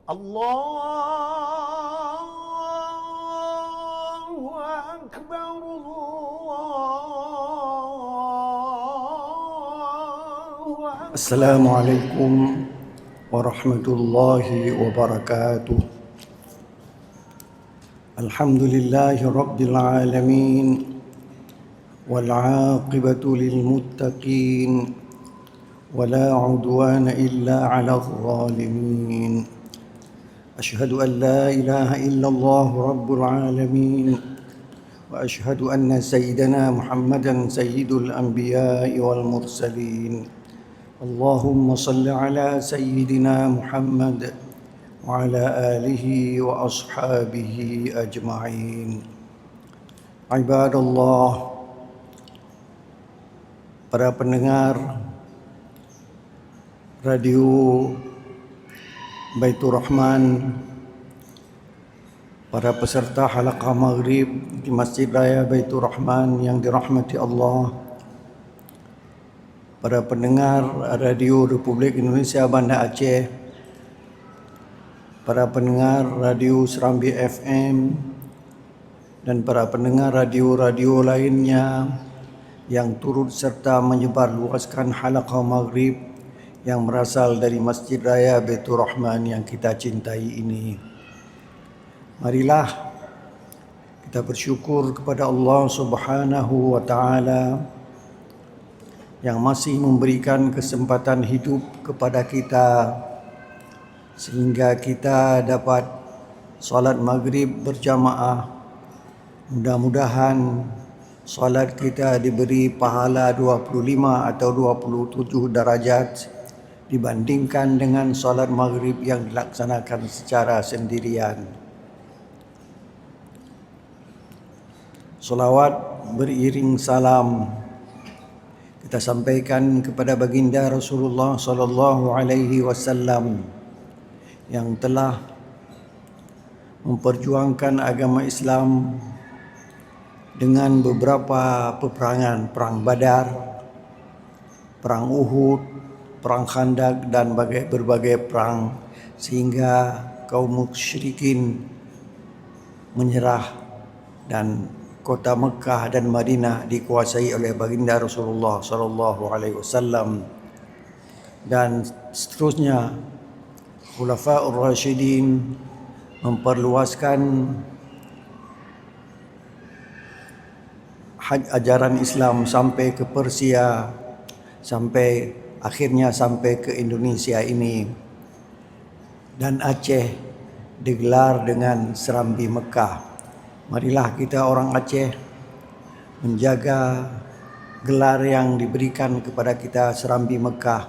الله أكبر الله أكبر. السلام عليكم ورحمة الله وبركاته. الحمد لله رب العالمين والعاقبة للمتقين ولا عدوان إلا على الظالمين. أشهد أن لا إله إلا الله رب العالمين وأشهد أن سيدنا محمدا سيد الأنبياء والمرسلين. اللهم صل على سيدنا محمد وعلى آله وأصحابه أجمعين. عباد الله, para pendengar Radio Baitur Rahman, para peserta halaqah maghrib di Masjid Raya Baitur Rahman yang dirahmati Allah, para pendengar Radio Republik Indonesia Banda Aceh, para pendengar Radio Serambi FM, dan para pendengar radio-radio lainnya yang turut serta menyebar luaskan halaqah maghrib yang berasal dari Masjid Raya Baitur Rahman yang kita cintai ini. Marilah kita bersyukur kepada Allah Subhanahu wa taala yang masih memberikan kesempatan hidup kepada kita sehingga kita dapat salat maghrib berjamaah. Mudah-mudahan salat kita diberi pahala 25 atau 27 darajat dibandingkan dengan salat maghrib yang dilaksanakan secara sendirian. Salawat beriring salam kita sampaikan kepada baginda Rasulullah sallallahu alaihi wasallam yang telah memperjuangkan agama Islam dengan beberapa peperangan, perang Badar, perang Uhud, perang Khandak dan berbagai perang, sehingga kaum musyrikin menyerah dan kota Mekah dan Madinah dikuasai oleh baginda Rasulullah sallallahu alaihi wasallam. Dan seterusnya Khulafaur Rasyidin memperluaskan ajaran Islam sampai ke Persia, sampai akhirnya sampai ke Indonesia ini. Dan Aceh digelar dengan Serambi Mekah. Marilah kita orang Aceh menjaga gelar yang diberikan kepada kita Serambi Mekah.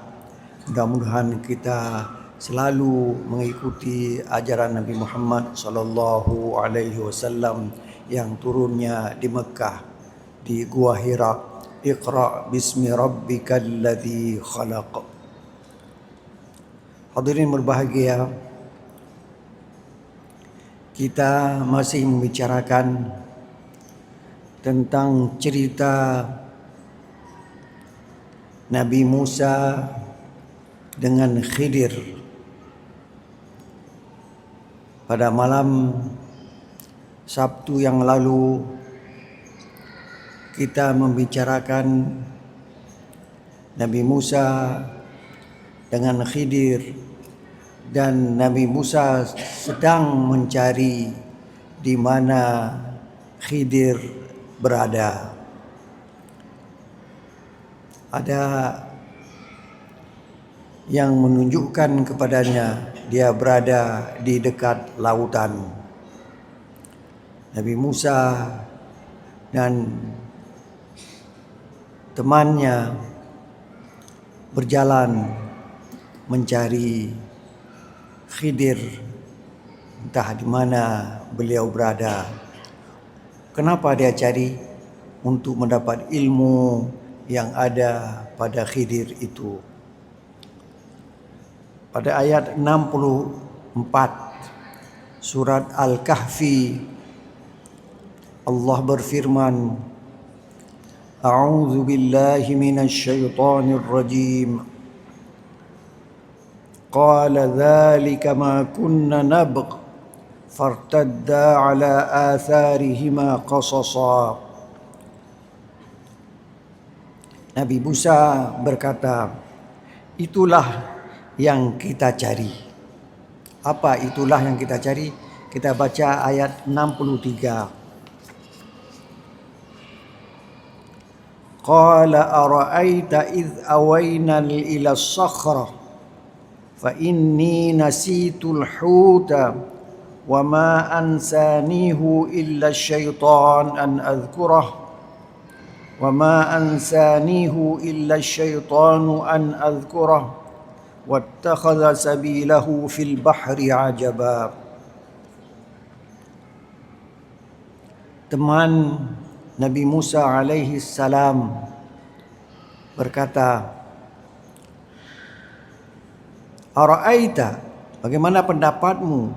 Mudah-mudahan kita selalu mengikuti ajaran Nabi Muhammad sallallahu alaihi wasallam yang turunnya di Mekah, di Gua Hira. Iqra bismi rabbikal ladzi khalaq. Hadirin berbahagia, kita masih membicarakan tentang cerita Nabi Musa dengan Khidir. Pada malam Sabtu yang lalu kita membicarakan Nabi Musa dengan Khidir, dan Nabi Musa sedang mencari di mana Khidir berada. Ada yang menunjukkan kepadanya dia berada di dekat lautan. Nabi Musa dan temannya berjalan mencari Khidir, entah di mana beliau berada. Kenapa dia cari? Untuk mendapat ilmu yang ada pada Khidir itu. Pada ayat 64 surat Al-Kahfi, Allah berfirman, A'udzu billahi minasy syaithanir rajim. qala dzalika ma kunna nabgh fartadda ala atharihima qasasa. Nabi Musa berkata, itulah yang kita cari. Apa itulah yang kita cari? Kita baca ayat 63. Qala ara'aita idh awayna ila as-sakhra fa inni nasitul huta wa ma ansanihu illa syaitan an adhkurah وما أنسانيه إلا الشيطان أن أذكره واتخذ سبيله في البحر عجبا. Teman Nabi Musa alaihi salam berkata, Ara'aita, bagaimana pendapatmu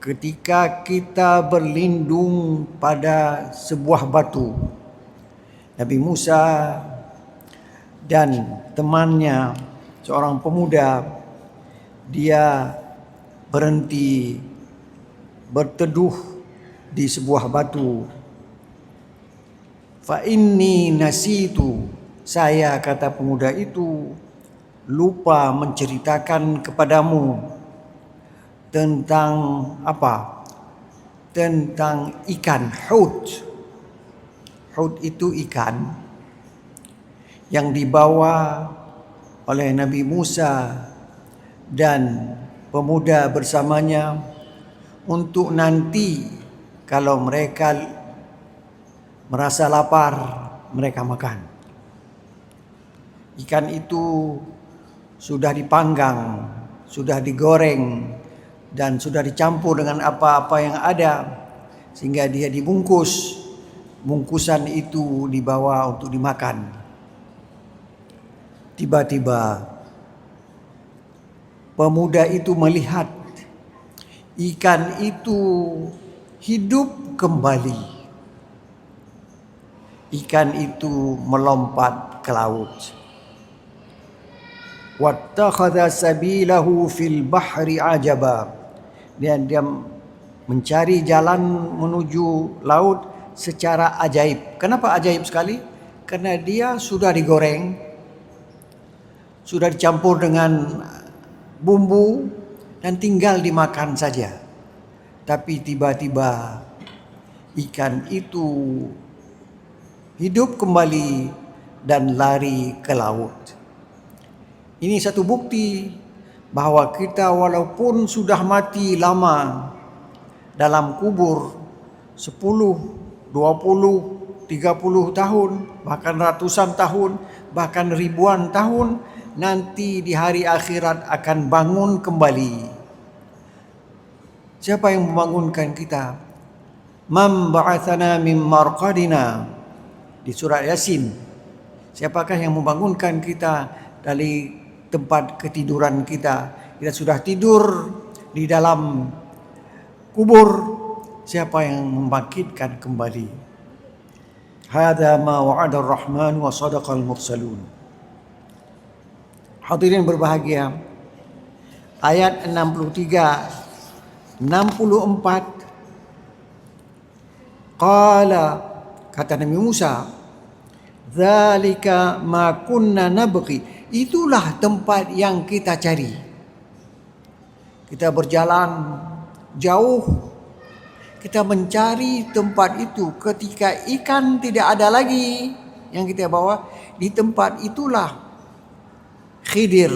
ketika kita berlindung pada sebuah batu? Nabi Musa dan temannya, seorang pemuda, dia berhenti berteduh di sebuah batu. Fa inni nasitu, saya, kata pemuda itu, lupa menceritakan kepadamu tentang apa? Tentang ikan hut. Hut itu ikan yang dibawa oleh Nabi Musa dan pemuda bersamanya untuk nanti kalau mereka merasa lapar, mereka makan. Ikan itu sudah dipanggang, sudah digoreng, dan sudah dicampur dengan apa-apa yang ada sehingga dia dibungkus. Bungkusan itu dibawa untuk dimakan. Tiba-tiba pemuda itu melihat ikan itu hidup kembali. Ikan itu melompat ke laut. Wattakhadha sabilahu fil bahri ajaba. Dan dia mencari jalan menuju laut secara ajaib. Kenapa ajaib sekali? Karena dia sudah digoreng, sudah dicampur dengan bumbu dan tinggal dimakan saja. Tapi tiba-tiba ikan itu hidup kembali dan lari ke laut. Ini satu bukti bahwa kita walaupun sudah mati lama dalam kubur 10, 20, 30 tahun, bahkan ratusan tahun, bahkan ribuan tahun, nanti di hari akhirat akan bangun kembali. Siapa yang membangunkan kita? Man ba'athana min marqadina, di surat Yasin. Siapakah yang membangunkan kita dari tempat ketiduran kita? Kita sudah tidur di dalam kubur. Siapa yang membangkitkan kembali? Hadza ma wa'ada ar-Rahman wa sadaqal mursalun. Hadirin berbahagia, ayat 63, 64. Qala, kata Nabi Musa, dzalika ma kunna nabghi, itulah tempat yang kita cari. Kita berjalan jauh, kita mencari tempat itu. Ketika ikan tidak ada lagi yang kita bawa, di tempat itulah Khidir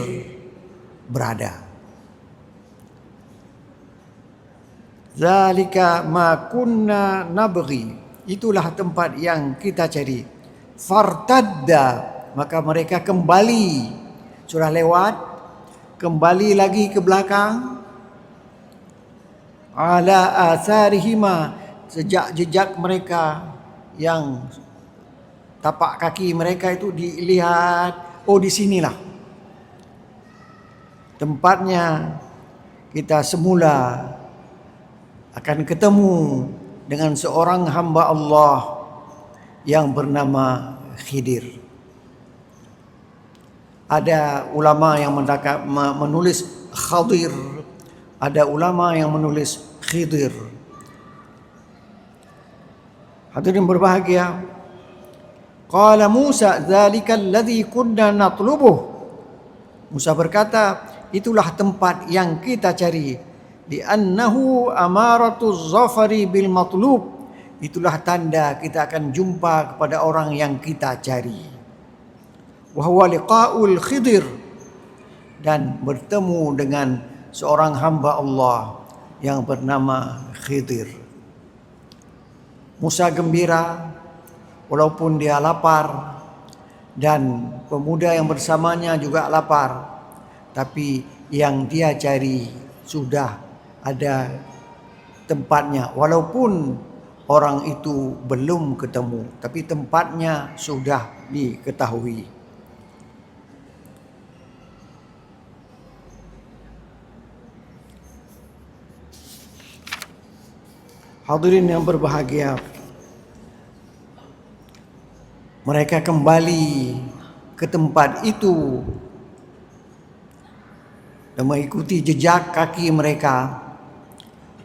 berada. Zalika ma kunna nabghi, itulah tempat yang kita cari. Fartadda, maka mereka kembali, sudah lewat, kembali lagi ke belakang. Ala atharihima, sejak jejak mereka yang tapak kaki mereka itu dilihat, oh di sinilah tempatnya kita semula akan ketemu dengan seorang hamba Allah yang bernama Khidir. Ada ulama yang menulis Khadir, ada ulama yang menulis Khidir. Hadirin berbahagia, qala Musa dzalikal ladzi kunna natlubuh. Musa berkata, itulah tempat yang kita cari. Li'annahu amaratuz zafari bil matlub. Itulah tanda kita akan jumpa kepada orang yang kita cari. Wa huwa liqa'ul Khidir, dan bertemu dengan seorang hamba Allah yang bernama Khidir. Musa gembira walaupun dia lapar, dan pemuda yang bersamanya juga lapar, tapi yang dia cari sudah ada tempatnya. Walaupun orang itu belum ketemu, tapi tempatnya sudah diketahui. Hadirin yang berbahagia, mereka kembali ke tempat itu dan mengikuti jejak kaki mereka.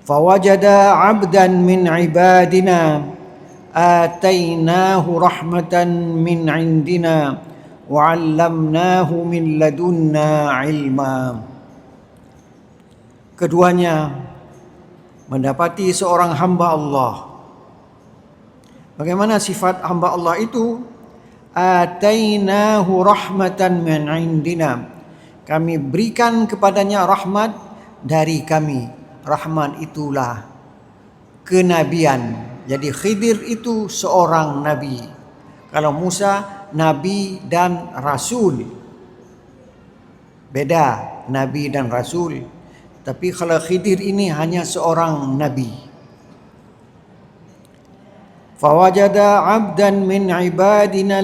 Fawajada 'abdan min 'ibadina atainahu rahmatan min 'indina wa 'allamnahu min ladunna 'ilma. Keduanya mendapati seorang hamba Allah. Bagaimana sifat hamba Allah itu? Atainahu rahmatan min indina. Kami berikan kepadanya rahmat dari kami. Rahmat itulah kenabian. Jadi Khidir itu seorang nabi. Kalau Musa nabi dan rasul. Beda nabi dan rasul. Tapi kalau Khidir ini hanya seorang nabi. Fawajada 'abdan min 'ibadina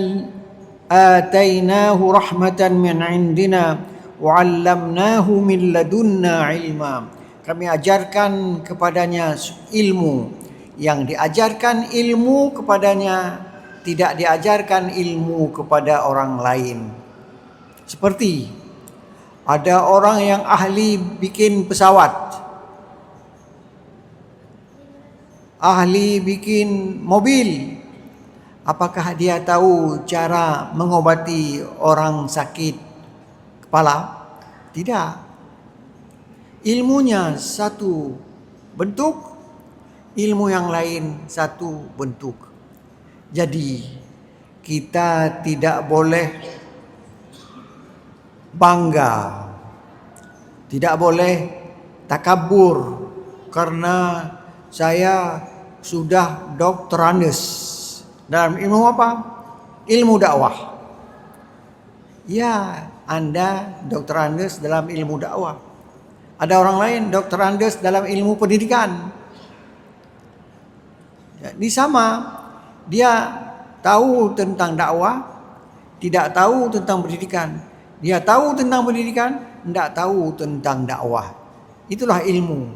atainahu rahmatan min 'indina wa 'allamnahu min ladunna 'ilma. Kami ajarkan kepadanya ilmu. Yang diajarkan ilmu kepadanya tidak diajarkan ilmu kepada orang lain. Seperti ada orang yang ahli bikin pesawat, ahli bikin mobil. Apakah dia tahu cara mengobati orang sakit kepala? Tidak. Ilmunya satu bentuk, ilmu yang lain satu bentuk. Jadi kita tidak boleh bangga, tidak boleh takabur karena saya sudah doktorandes dalam ilmu apa? Ilmu dakwah. Ya, Anda doktorandes dalam ilmu dakwah. Ada orang lain doktorandes dalam ilmu pendidikan. Jadi sama, dia tahu tentang dakwah, tidak tahu tentang pendidikan. Dia tahu tentang pendidikan, tidak tahu tentang dakwah. Itulah ilmu.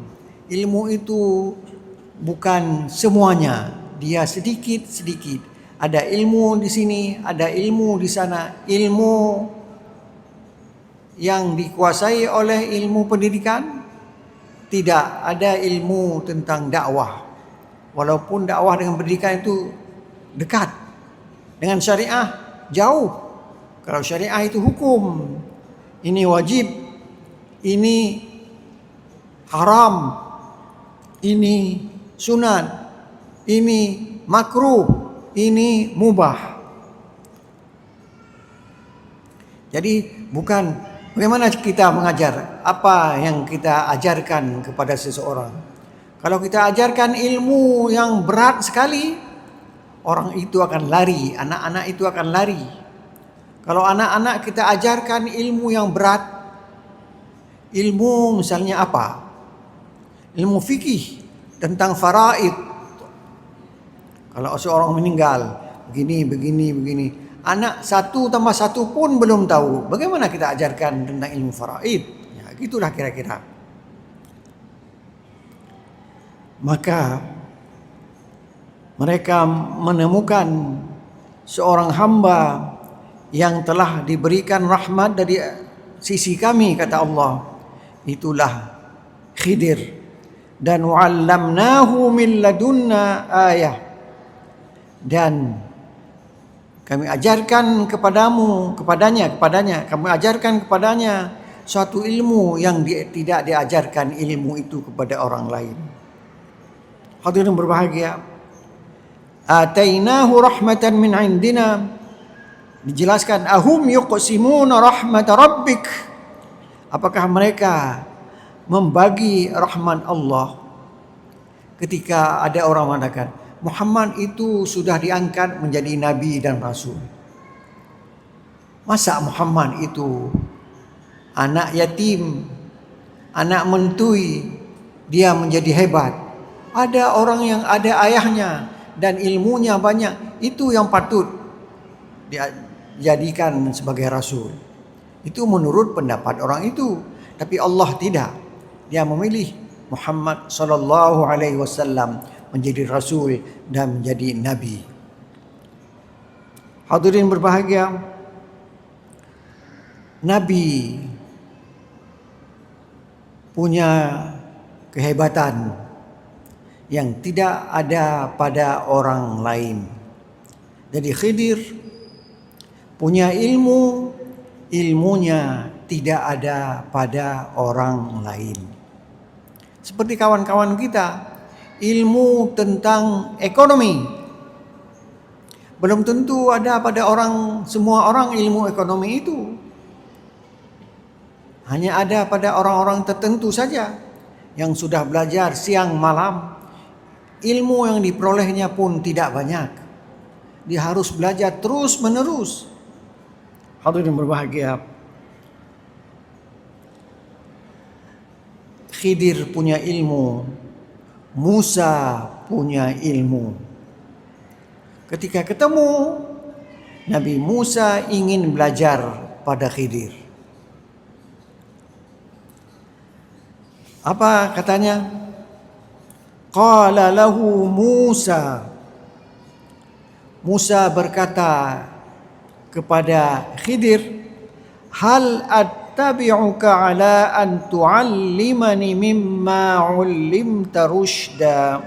Ilmu itu bukan semuanya. Dia sedikit-sedikit. Ada ilmu di sini, ada ilmu di sana. Ilmu yang dikuasai oleh ilmu pendidikan, tidak ada ilmu tentang dakwah. Walaupun dakwah dengan pendidikan itu dekat. Dengan syariah jauh. Kalau syariah itu hukum, ini wajib, ini haram, ini sunat, ini makruh, ini mubah. Jadi bukan bagaimana kita mengajar, apa yang kita ajarkan kepada seseorang. Kalau kita ajarkan ilmu yang berat sekali, orang itu akan lari, anak-anak itu akan lari. Kalau anak-anak kita ajarkan ilmu yang berat, ilmu misalnya apa? Ilmu fikih tentang faraid. Kalau seorang meninggal, begini. Anak 1+1 pun belum tahu. Bagaimana kita ajarkan tentang ilmu faraid? Ya, gitulah kira-kira. Maka mereka menemukan seorang hamba yang telah diberikan rahmat dari sisi kami, kata Allah, itulah Khidir. Dan wa'allamnahu min ladunna ayah, dan kami ajarkan kepadanya kami ajarkan kepadanya suatu ilmu yang tidak diajarkan ilmu itu kepada orang lain. Hadirin berbahagia, atainahu rahmatan min indina, dijelaskan ahum yuqsimuna rahmat rabbik, apakah mereka membagi rahmat Allah. Ketika ada orang mengatakan Muhammad itu sudah diangkat menjadi nabi dan rasul, masa Muhammad itu anak yatim, anak mentui, dia menjadi hebat? Ada orang yang ada ayahnya dan ilmunya banyak, itu yang patut dijadikan sebagai rasul. Itu menurut pendapat orang itu. Tapi Allah tidak. Dia memilih Muhammad sallallahu alaihi wasallam menjadi rasul dan menjadi nabi. Hadirin berbahagia, nabi punya kehebatan yang tidak ada pada orang lain. Jadi Khidir punya ilmunya tidak ada pada orang lain. Seperti kawan-kawan kita, ilmu tentang ekonomi belum tentu ada pada semua orang ilmu ekonomi itu. Hanya ada pada orang-orang tertentu saja yang sudah belajar siang malam. Ilmu yang diperolehnya pun tidak banyak. Dia harus belajar terus menerus. Hadirin berbahagia, Khidir punya ilmu, Musa punya ilmu. Ketika ketemu, Nabi Musa ingin belajar pada Khidir. Apa katanya? Qala lahu Musa. Musa berkata kepada Khidir, hal attabi'uka ala an tu'allimani mimma 'ullimta rusyda.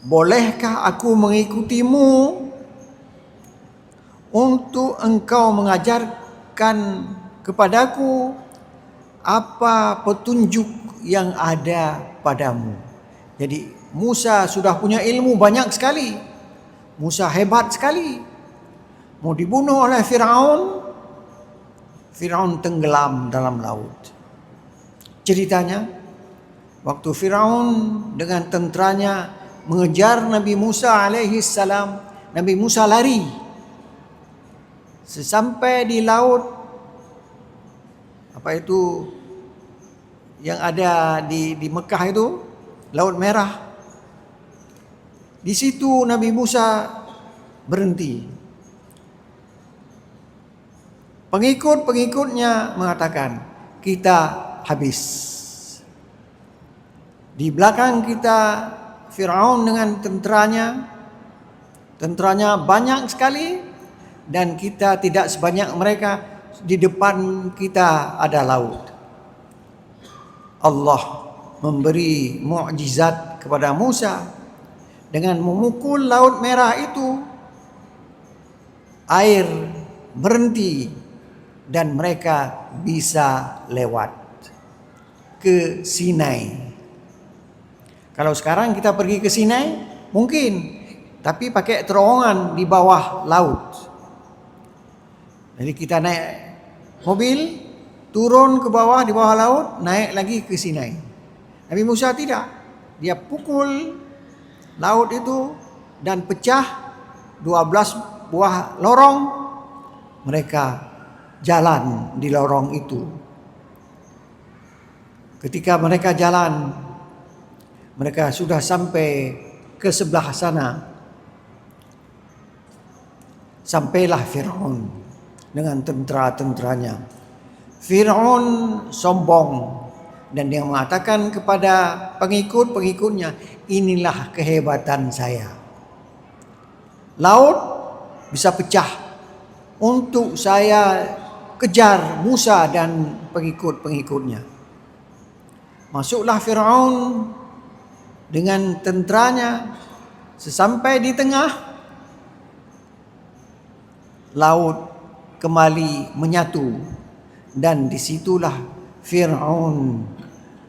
Bolehkah aku mengikutimu untuk engkau mengajarkan kepadaku apa petunjuk yang ada padamu? Jadi Musa sudah punya ilmu banyak sekali. Musa hebat sekali. Mau dibunuh oleh Firaun, Firaun tenggelam dalam laut. Ceritanya, waktu Firaun dengan tenteranya mengejar Nabi Musa alaihi salam, Nabi Musa lari. Sesampai di laut, apa itu yang ada di Mekah itu, Laut Merah. Di situ Nabi Musa berhenti. Pengikut-pengikutnya mengatakan, kita habis. Di belakang kita Firaun dengan tenteranya banyak sekali, dan kita tidak sebanyak mereka. Di depan kita ada laut. Allah memberi mukjizat kepada Musa dengan memukul Laut Merah itu, air berhenti dan mereka bisa lewat ke Sinai. Kalau sekarang kita pergi ke Sinai mungkin, tapi pakai terowongan di bawah laut. Jadi kita naik mobil, turun ke bawah, di bawah laut, naik lagi ke Sinai. Nabi Musa tidak. Dia pukul laut itu dan pecah 12 buah lorong. Mereka jalan di lorong itu. Ketika mereka jalan, mereka sudah sampai ke sebelah sana. Sampailah Firaun dengan tentera-tenteranya. Firaun sombong dan dia mengatakan kepada pengikut-pengikutnya, inilah kehebatan saya. Laut bisa pecah untuk saya kejar Musa dan pengikut-pengikutnya. Masuklah Fir'aun dengan tenteranya. Sesampai di tengah, laut kembali menyatu, dan disitulah Fir'aun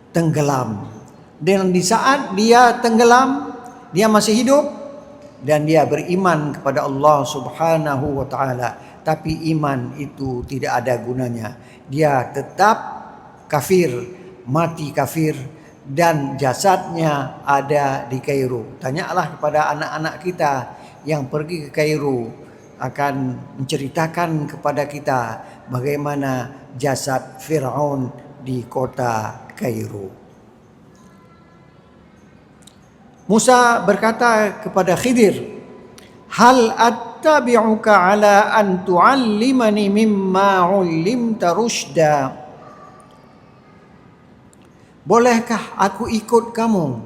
tenggelam. Dan di saat dia tenggelam, dia masih hidup dan dia beriman kepada Allah Subhanahu wa taala. Tapi iman itu tidak ada gunanya. Dia tetap kafir, mati kafir, dan jasadnya ada di Kairo. Tanyalah kepada anak-anak kita yang pergi ke Kairo, akan menceritakan kepada kita bagaimana jasad Fir'aun di kota Kairo. Musa berkata kepada Khidir, "Hal attabi'uka ala an tu'allimani mimma 'ullimta rusyda?" Bolehkah aku ikut kamu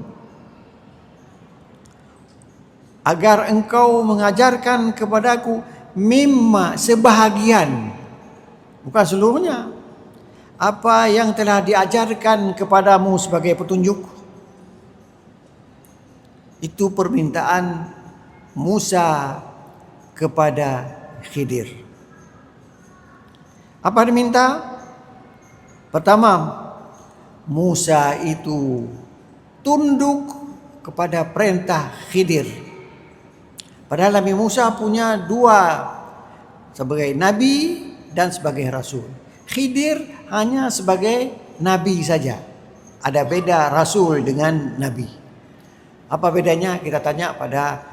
agar engkau mengajarkan kepadaku mimma, sebahagian, bukan seluruhnya, apa yang telah diajarkan kepadamu sebagai petunjuk? Itu permintaan Musa kepada Khidir. Apa diminta? Pertama, Musa itu tunduk kepada perintah Khidir. Padahal Nabi Musa punya dua, sebagai nabi dan sebagai rasul. Khidir hanya sebagai nabi saja. Ada beda rasul dengan nabi. Apa bedanya? Kita tanya pada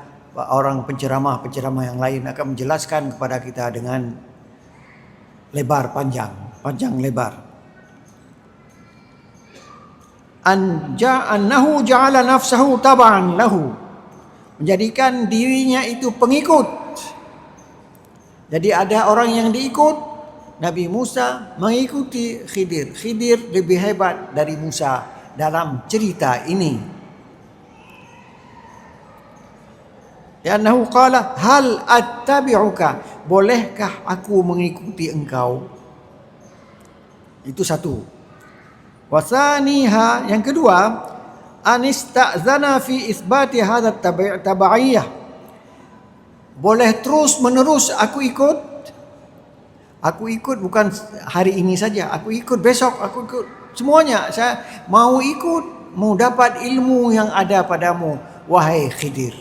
orang penceramah yang lain, akan menjelaskan kepada kita dengan lebar panjang lebar. Annahu ja'ala nafsahu tab'an lahu, menjadikan dirinya itu pengikut. Jadi ada orang yang diikut, Nabi Musa mengikuti Khidir. Khidir lebih hebat dari Musa dalam cerita ini. Annahu qala hal attabi'uka, bolehkah aku mengikuti engkau? Itu satu. Wasaniha, yang kedua, anista'zana fi isbati hadha tabaiyah, boleh terus menerus aku ikut bukan hari ini saja, aku ikut besok, aku ikut semuanya. Saya mau ikut, mau dapat ilmu yang ada padamu, wahai Khidir.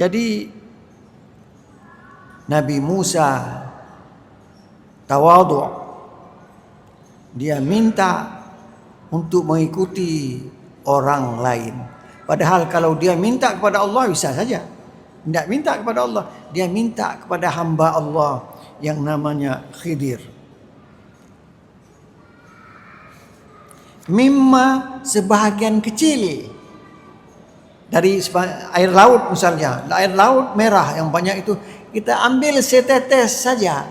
Jadi Nabi Musa tawadhu', dia minta untuk mengikuti orang lain. Padahal kalau dia minta kepada Allah bisa saja. Tidak minta kepada Allah, dia minta kepada hamba Allah yang namanya Khidir. Mimma, sebahagian kecil dari air laut misalnya, air laut merah yang banyak itu, kita ambil setetes saja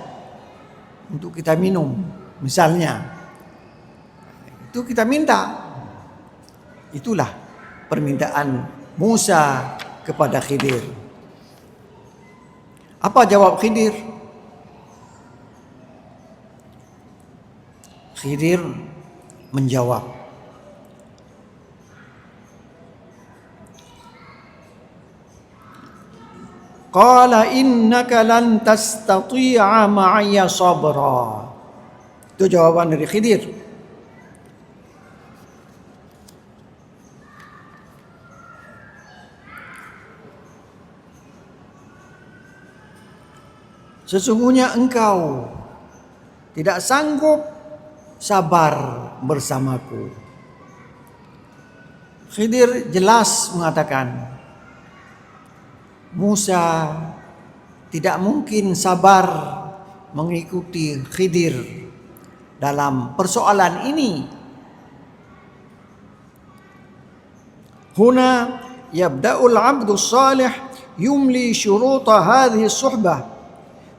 untuk kita minum misalnya. Itu kita minta. Itulah permintaan Musa kepada Khidir. Apa jawab Khidir? Khidir menjawab, qala innaka lan tastati'a ma'aya sabra. Itu jawaban dari Khidir. Sesungguhnya engkau tidak sanggup sabar bersamaku. Khidir jelas mengatakan, Musa tidak mungkin sabar mengikuti Khidir dalam persoalan ini. Huna yabda'ul 'abdu salih yumli syuruta hadhihi suhbah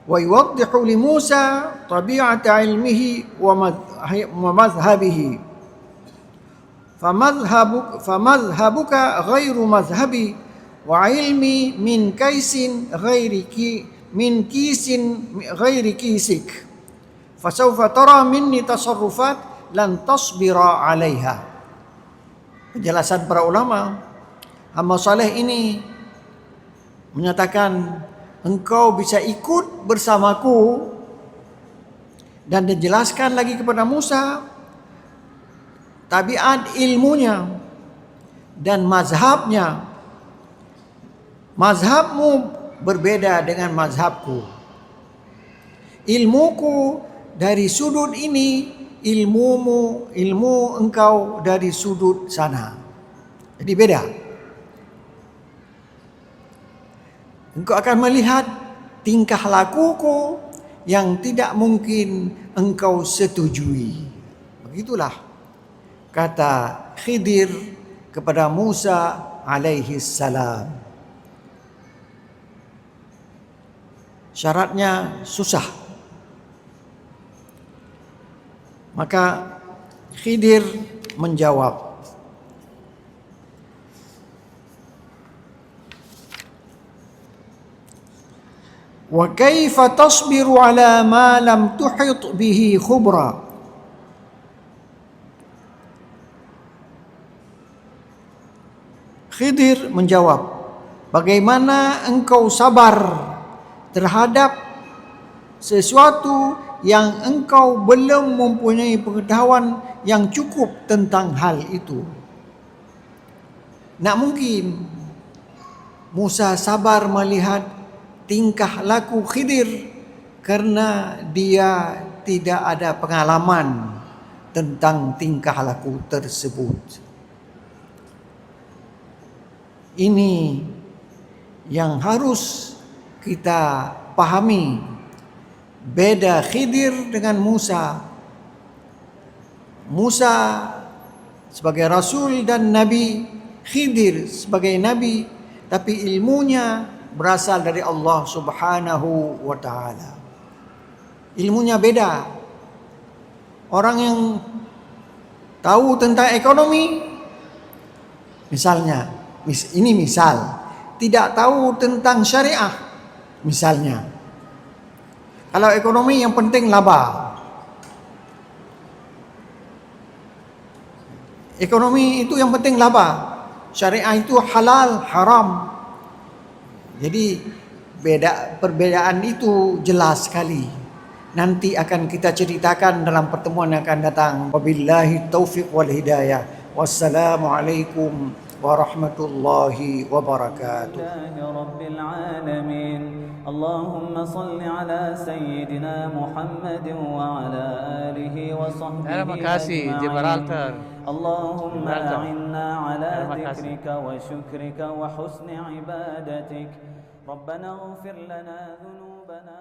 wa yuwaddihu li Musa tabi'ata ilmihi wa madhhabihi. Famadhhabuka ghairu madhhabi wa ilmi min kaisin min kisin ghairi kisik. Fasawfa tara minni tasarrufat lan tasbira 'alaiha. Penjelasan para ulama, hamba saleh ini menyatakan engkau bisa ikut bersamaku, dan dijelaskan lagi kepada Musa tabiat ilmunya dan mazhabnya. Mazhabmu berbeda dengan mazhabku. Ilmuku dari sudut ini, ilmu engkau dari sudut sana. Jadi beda. Engkau akan melihat tingkah lakuku yang tidak mungkin engkau setujui. Begitulah kata Khidir kepada Musa alaihi salam. Syaratnya susah. Maka Khidir menjawab, wa kaifa tasbiru ala ma lam tuhit bihi khubra. Khidir menjawab, bagaimana engkau sabar terhadap sesuatu yang engkau belum mempunyai pengetahuan yang cukup tentang hal itu. Tak mungkin Musa sabar melihat tingkah laku Khidir karena dia tidak ada pengalaman tentang tingkah laku tersebut. Ini yang harus kita pahami, beda Khidir dengan Musa. Musa sebagai rasul dan nabi, Khidir sebagai nabi, tapi ilmunya berasal dari Allah Subhanahu wa taala. Ilmunya beda. Orang yang tahu tentang ekonomi, misalnya, ini misal, tidak tahu tentang syariah. Misalnya, kalau ekonomi yang penting laba. Ekonomi itu yang penting laba. Syariah itu halal, haram. Jadi perbedaan itu jelas sekali. Nanti akan kita ceritakan dalam pertemuan yang akan datang. Wabillahi taufiq wal hidayah. Wassalamualaikum warahmatullahi wabarakatuh. اللهم صل على سيدنا محمد وعلى آله وصحبه أجمعين. اللهم أعنا على ذكرك وشكرك وحسن عبادتك. ربنا اغفر لنا ذنوبنا